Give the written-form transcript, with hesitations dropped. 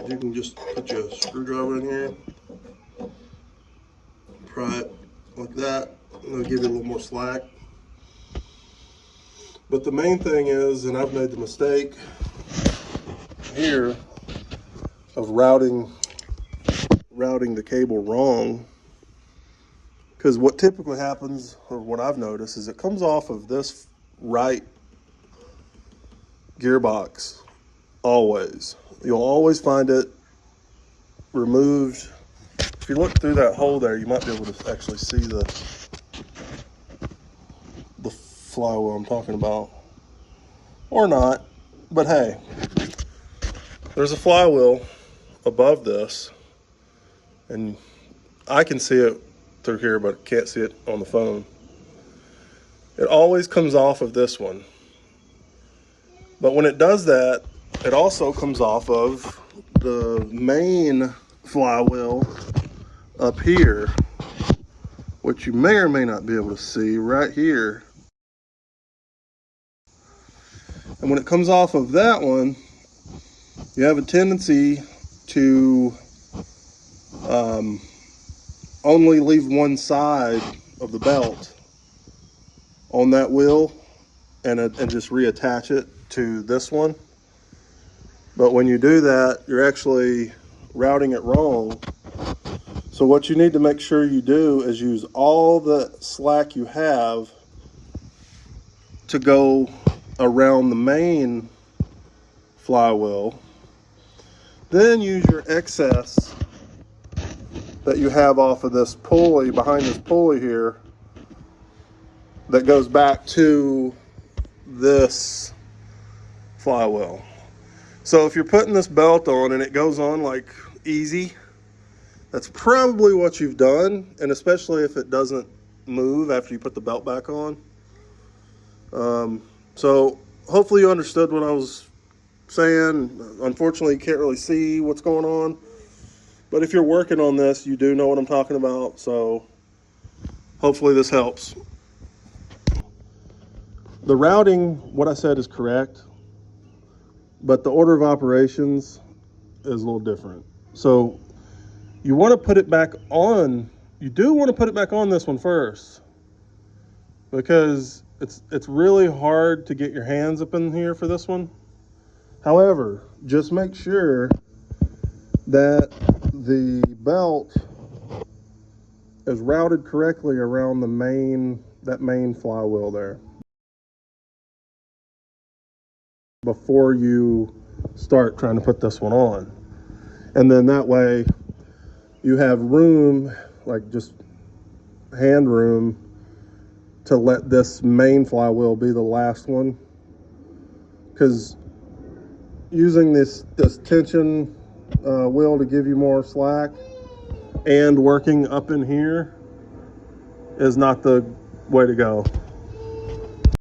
You can just put your screwdriver in here, pry it like that, and it'll give you a little more slack. But the main thing is, and I've made the mistake here of routing the cable wrong, because what typically happens, or what I've noticed, is it comes off of this right gearbox always. You'll always find it removed. If you look through that hole there, you might be able to actually see the flywheel I'm talking about, or not, but hey, there's a flywheel above this, and I can see it through here, but can't see it on the phone. It always comes off of this one, but when it does that, it also comes off of the main flywheel up here, which you may or may not be able to see right here. And when it comes off of that one, you have a tendency to only leave one side of the belt on that wheel and just reattach it to this one. But when you do that, you're actually routing it wrong. So what you need to make sure you do is use all the slack you have to go around the main flywheel. Then use your excess that you have off of this pulley, behind this pulley here, that goes back to this flywheel. So if you're putting this belt on and it goes on like easy, that's probably what you've done, and especially if it doesn't move after you put the belt back on. So hopefully you understood what I was saying. Unfortunately, you can't really see what's going on, but if you're working on this, you do know what I'm talking about. So hopefully this helps. The routing, what I said is correct, but the order of operations is a little different. So you want to put it back on, you do want to put it back on this one first, because it's really hard to get your hands up in here for this one. However, just make sure that the belt is routed correctly around that main flywheel there before you start trying to put this one on. And then that way you have room, like just hand room, to let this main flywheel be the last one, because using this tension wheel to give you more slack and working up in here is not the way to go.